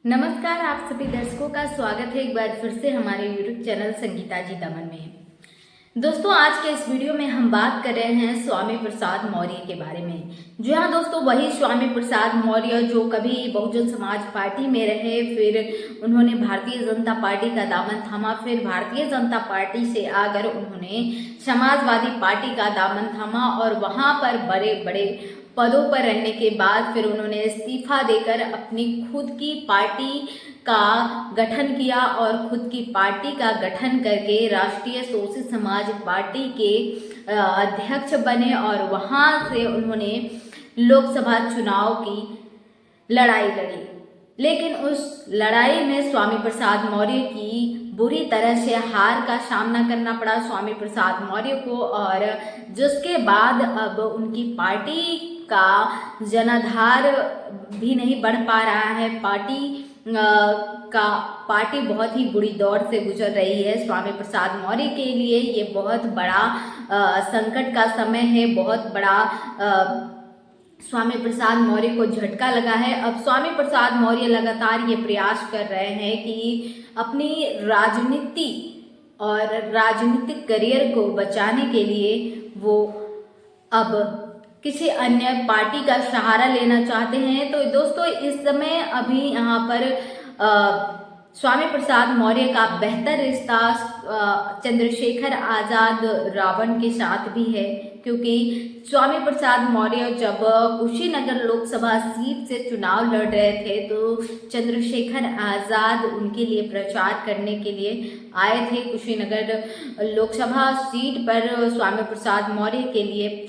नमस्कार, आप सभी दर्शकों का स्वागत है एक बार फिर से हमारे YouTube चैनल संगीता जी दमन में। दोस्तों, आज के इस वीडियो में हम बात कर रहे हैं स्वामी प्रसाद मौर्य के बारे में। जी हाँ दोस्तों, वही स्वामी प्रसाद मौर्य जो कभी बहुजन समाज पार्टी में रहे, फिर उन्होंने भारतीय जनता पार्टी का दामन थामा, फिर भारतीय जनता पार्टी से आकर उन्होंने समाजवादी पार्टी का दामन थामा और वहाँ पर बड़े बड़े पदों पर रहने के बाद फिर उन्होंने इस्तीफा देकर अपनी खुद की पार्टी का गठन किया और खुद की पार्टी का गठन करके राष्ट्रीय शोषित समाज पार्टी के अध्यक्ष बने और वहां से उन्होंने लोकसभा चुनाव की लड़ाई लड़ी। लेकिन उस लड़ाई में स्वामी प्रसाद मौर्य की बुरी तरह से हार का सामना करना पड़ा स्वामी प्रसाद मौर्य को, और जिसके बाद अब उनकी पार्टी का जनाधार भी नहीं बढ़ पा रहा है। पार्टी बहुत ही बुरी दौर से गुजर रही है। स्वामी प्रसाद मौर्य के लिए ये बहुत बड़ा संकट का समय है, बहुत बड़ा स्वामी प्रसाद मौर्य को झटका लगा है। अब स्वामी प्रसाद मौर्य लगातार ये प्रयास कर रहे हैं कि अपनी राजनीति और राजनीतिक करियर को बचाने के लिए वो अब किसी अन्य पार्टी का सहारा लेना चाहते हैं। तो दोस्तों, इस समय अभी यहाँ पर स्वामी प्रसाद मौर्य का बेहतर रिश्ता चंद्रशेखर आज़ाद रावण के साथ भी है, क्योंकि स्वामी प्रसाद मौर्य जब कुशीनगर लोकसभा सीट से चुनाव लड़ रहे थे तो चंद्रशेखर आज़ाद उनके लिए प्रचार करने के लिए आए थे। कुशीनगर लोकसभा सीट पर स्वामी प्रसाद मौर्य के लिए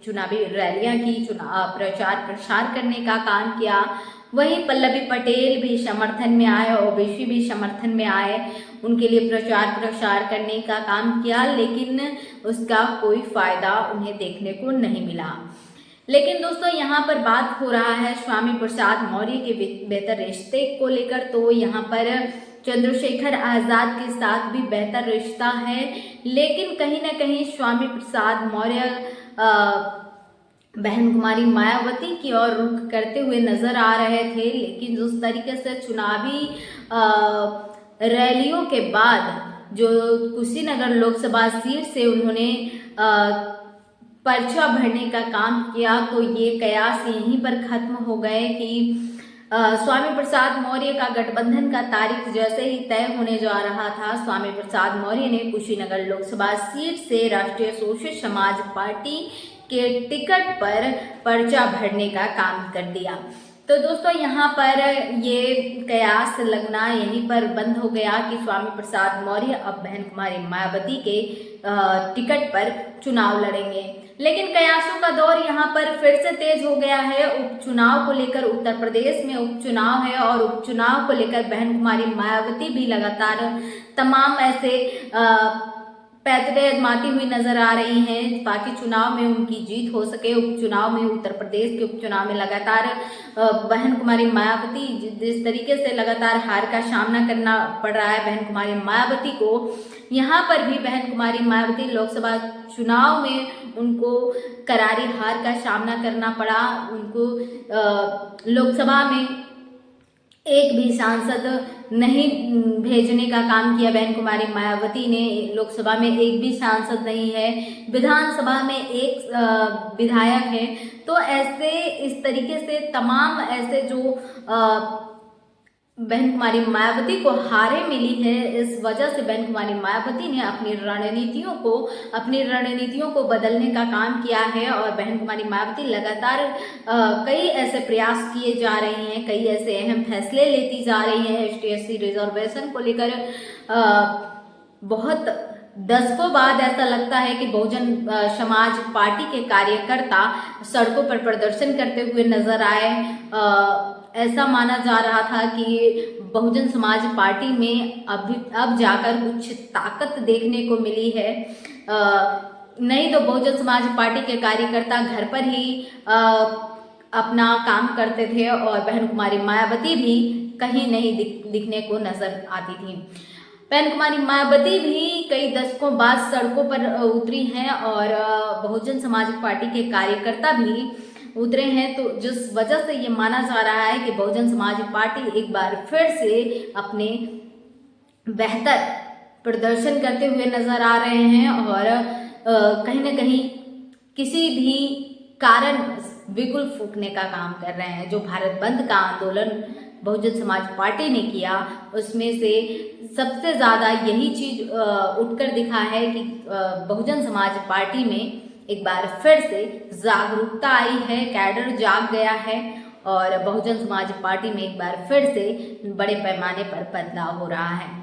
चुनावी रैलियां की, प्रचार प्रसार करने का काम किया। वहीं पल्लवी पटेल भी समर्थन में आए, ओवैसी भी समर्थन में आए, उनके लिए प्रचार प्रसार करने का काम किया, लेकिन उसका कोई फायदा उन्हें देखने को नहीं मिला। लेकिन दोस्तों, यहाँ पर बात हो रहा है स्वामी प्रसाद मौर्य के बेहतर रिश्ते को लेकर। तो यहाँ पर चंद्रशेखर आज़ाद के साथ भी बेहतर रिश्ता है, लेकिन कहीं ना कहीं स्वामी प्रसाद मौर्य बहन कुमारी मायावती की ओर रुख करते हुए नजर आ रहे थे। लेकिन जिस तरीके से चुनावी रैलियों के बाद जो कुशीनगर लोकसभा सीट से उन्होंने पर्चा भरने का काम किया, तो ये कयास यहीं पर खत्म हो गए कि स्वामी प्रसाद मौर्य का गठबंधन का तारीख जैसे ही तय होने जा रहा था, स्वामी प्रसाद मौर्य ने कुशीनगर लोकसभा सीट से राष्ट्रीय शोषित समाज पार्टी के टिकट पर पर्चा भरने का काम कर दिया। तो दोस्तों, यहाँ पर ये कयास लगना यहीं पर बंद हो गया कि स्वामी प्रसाद मौर्य अब बहन कुमारी मायावती के टिकट पर चुनाव लड़ेंगे। लेकिन कयासों का दौर यहाँ पर फिर से तेज हो गया है। उपचुनाव को लेकर उत्तर प्रदेश में उपचुनाव है और उपचुनाव को लेकर बहन कुमारी मायावती भी लगातार तमाम ऐसे पैतरे आजमाती हुई नजर आ रही हैं ताकि चुनाव में उनकी जीत हो सके। उपचुनाव में, उत्तर प्रदेश के उपचुनाव में लगातार बहन कुमारी मायावती जिस तरीके से लगातार हार का सामना करना पड़ रहा है बहन कुमारी मायावती को, यहाँ पर भी बहन कुमारी मायावती लोकसभा चुनाव में उनको करारी हार का सामना करना पड़ा। उनको लोकसभा में एक भी सांसद नहीं भेजने का काम किया बहन कुमारी मायावती ने। लोकसभा में एक भी सांसद नहीं है, विधानसभा में एक विधायक है। तो ऐसे इस तरीके से तमाम ऐसे जो बहन कुमारी मायावती को हारें मिली है, इस वजह से बहन कुमारी मायावती ने अपनी रणनीतियों को बदलने का काम किया है और बहन कुमारी मायावती लगातार कई ऐसे प्रयास किए जा रहे हैं, कई ऐसे अहम फैसले लेती जा रही हैं। ST/SC रिजर्वेशन को लेकर बहुत दशकों बाद ऐसा लगता है कि बहुजन समाज पार्टी के कार्यकर्ता सड़कों पर प्रदर्शन करते हुए नजर आए। ऐसा माना जा रहा था कि बहुजन समाज पार्टी में अब जाकर कुछ ताकत देखने को मिली है। नहीं तो बहुजन समाज पार्टी के कार्यकर्ता घर पर ही अपना काम करते थे और बहन कुमारी मायावती भी कहीं नहीं दिखने को नजर आती थी। बहन कुमारी मायावती भी कई दशकों बाद सड़कों पर उतरी हैं और बहुजन समाज पार्टी के कार्यकर्ता भी उतरे हैं, तो जिस वजह से ये माना जा रहा है कि बहुजन समाज पार्टी एक बार फिर से अपने बेहतर प्रदर्शन करते हुए नजर आ रहे हैं और कहीं ना कहीं किसी भी कारण बिगुल फूकने का काम कर रहे हैं। जो भारत बंद का आंदोलन बहुजन समाज पार्टी ने किया, उसमें से सबसे ज़्यादा यही चीज उठकर दिखा है कि बहुजन समाज पार्टी में एक बार फिर से जागरूकता आई है, कैडर जाग गया है और बहुजन समाज पार्टी में एक बार फिर से बड़े पैमाने पर बदलाव हो रहा है।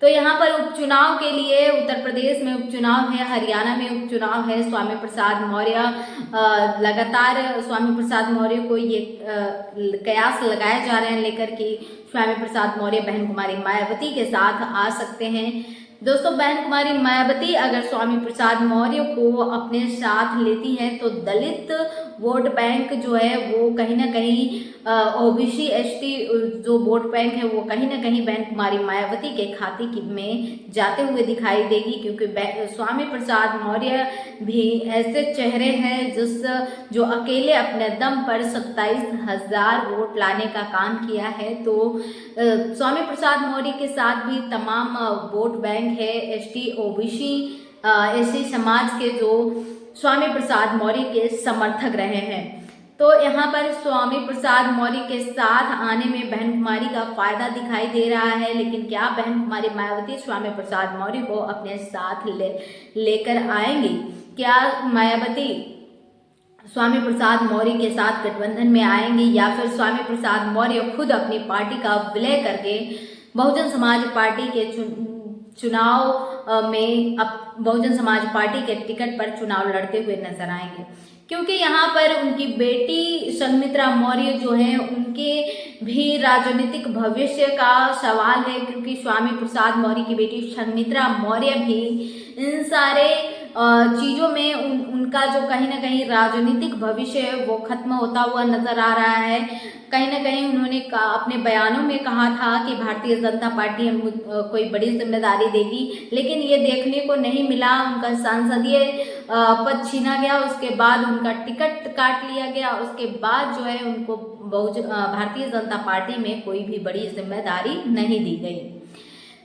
तो यहाँ पर उपचुनाव के लिए उत्तर प्रदेश में उपचुनाव है, हरियाणा में उपचुनाव है। स्वामी प्रसाद मौर्य लगातार स्वामी प्रसाद मौर्य को ये कयास लगाए जा रहे हैं लेकर कि स्वामी प्रसाद मौर्य बहन कुमारी मायावती के साथ आ सकते हैं। दोस्तों, बहन कुमारी मायावती अगर स्वामी प्रसाद मौर्य को अपने साथ लेती हैं तो दलित वोट बैंक जो है वो कहीं ना कहीं ओबीसी एसटी जो वोट बैंक है वो कहीं ना कहीं बहन कुमारी मायावती के खाते में जाते हुए दिखाई देगी, क्योंकि स्वामी प्रसाद मौर्य भी ऐसे चेहरे हैं जो अकेले अपने दम पर 27,000 वोट लाने का काम किया है। तो स्वामी प्रसाद मौर्य के साथ भी तमाम वोट बैंक है एसटी ओबीसी एससी समाज के जो स्वामी प्रसाद मौर्य के समर्थक रहे हैं। तो यहाँ पर स्वामी प्रसाद मौर्य के साथ आने में बहन कुमारी का फायदा दिखाई दे रहा है, लेकिन क्या बहन कुमारी मायावती स्वामी प्रसाद मौर्य को अपने साथ लेकर आएंगी? क्या मायावती स्वामी प्रसाद मौर्य के साथ गठबंधन में आएंगी या फिर स्वामी प्रसाद मौर्य खुद अपनी पार्टी का विलय करके बहुजन समाज पार्टी के चुनाव में अब बहुजन समाज पार्टी के टिकट पर चुनाव लड़ते हुए नजर आएंगे? क्योंकि यहाँ पर उनकी बेटी संघमित्रा मौर्य जो है उनके भी राजनीतिक भविष्य का सवाल है, क्योंकि स्वामी प्रसाद मौर्य की बेटी संघमित्रा मौर्य भी इन सारे चीज़ों में उनका जो कहीं ना कहीं राजनीतिक भविष्य है वो खत्म होता हुआ नजर आ रहा है। कहीं ना कहीं उन्होंने अपने बयानों में कहा था कि भारतीय जनता पार्टी कोई बड़ी जिम्मेदारी देगी, लेकिन ये देखने को नहीं मिला। उनका सांसदीय पद छीना गया, उसके बाद उनका टिकट काट लिया गया, उसके बाद जो है उनको भारतीय जनता पार्टी में कोई भी बड़ी जिम्मेदारी नहीं दी गई।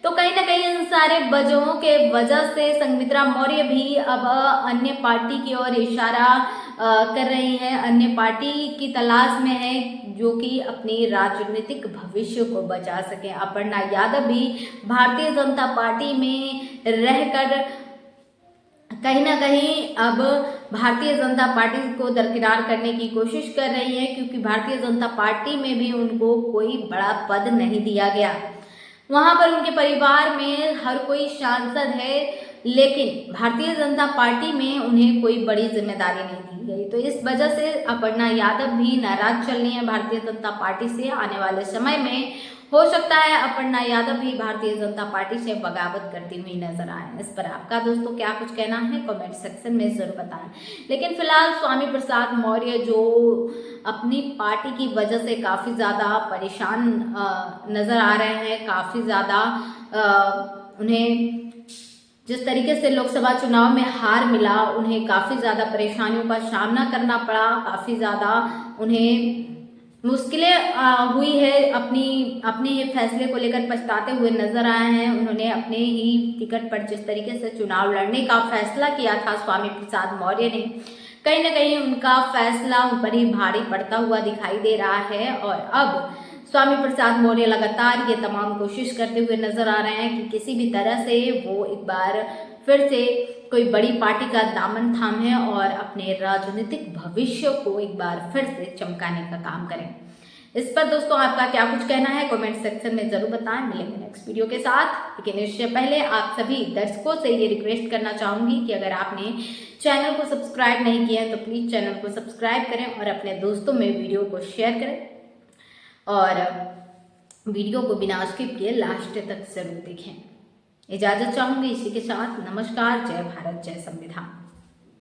तो कहीं ना कहीं इन सारे वजहों के वजह से संघमित्रा मौर्य भी अब अन्य पार्टी की ओर इशारा कर रही हैं, अन्य पार्टी की तलाश में है जो कि अपनी राजनीतिक भविष्य को बचा सके। अपर्णा यादव भी भारतीय जनता पार्टी में रहकर कहीं ना कहीं अब भारतीय जनता पार्टी को दरकिनार करने की कोशिश कर रही है, क्योंकि भारतीय जनता पार्टी में भी उनको कोई बड़ा पद नहीं दिया गया। वहां पर उनके परिवार में हर कोई सांसद है, लेकिन भारतीय जनता पार्टी में उन्हें कोई बड़ी जिम्मेदारी नहीं दी गई। तो इस वजह से अपर्णा यादव भी नाराज चल रही है भारतीय जनता पार्टी से। आने वाले समय में हो सकता है अपर्णा यादव भी भारतीय जनता पार्टी से बगावत करती हुई नजर आए। इस पर आपका दोस्तों क्या कुछ कहना है कमेंट सेक्शन में जरूर बताएं। लेकिन फिलहाल स्वामी प्रसाद मौर्य जो अपनी पार्टी की वजह से काफ़ी ज़्यादा परेशान नज़र आ रहे हैं, काफ़ी ज़्यादा उन्हें जिस तरीके से लोकसभा चुनाव में हार मिला, उन्हें काफ़ी ज़्यादा परेशानियों का सामना करना पड़ा, काफ़ी ज़्यादा उन्हें मुश्किलें हुई है, अपने ही फैसले को लेकर पछताते हुए नजर आए हैं। उन्होंने अपने ही टिकट पर जिस तरीके से चुनाव लड़ने का फैसला किया था स्वामी प्रसाद मौर्य ने, कहीं ना कहीं उनका फैसला उन पर ही भारी पड़ता हुआ दिखाई दे रहा है। और अब स्वामी प्रसाद मौर्य लगातार ये तमाम कोशिश करते हुए नजर आ रहे हैं कि किसी भी तरह से वो एक बार फिर से कोई बड़ी पार्टी का दामन थामे और अपने राजनीतिक भविष्य को एक बार फिर से चमकाने का काम करें। इस पर दोस्तों आपका क्या कुछ कहना है कमेंट सेक्शन में जरूर बताएं। मिलेंगे नेक्स्ट वीडियो के साथ, लेकिन इससे पहले आप सभी दर्शकों से ये रिक्वेस्ट करना चाहूंगी कि अगर आपने चैनल को सब्सक्राइब नहीं किया है तो प्लीज़ चैनल को सब्सक्राइब करें और अपने दोस्तों में वीडियो को शेयर करें और वीडियो को बिना स्किप किए लास्ट तक जरूर देखें। इजाज़त चाहूँगी इसी के साथ। नमस्कार, जय भारत, जय संविधान।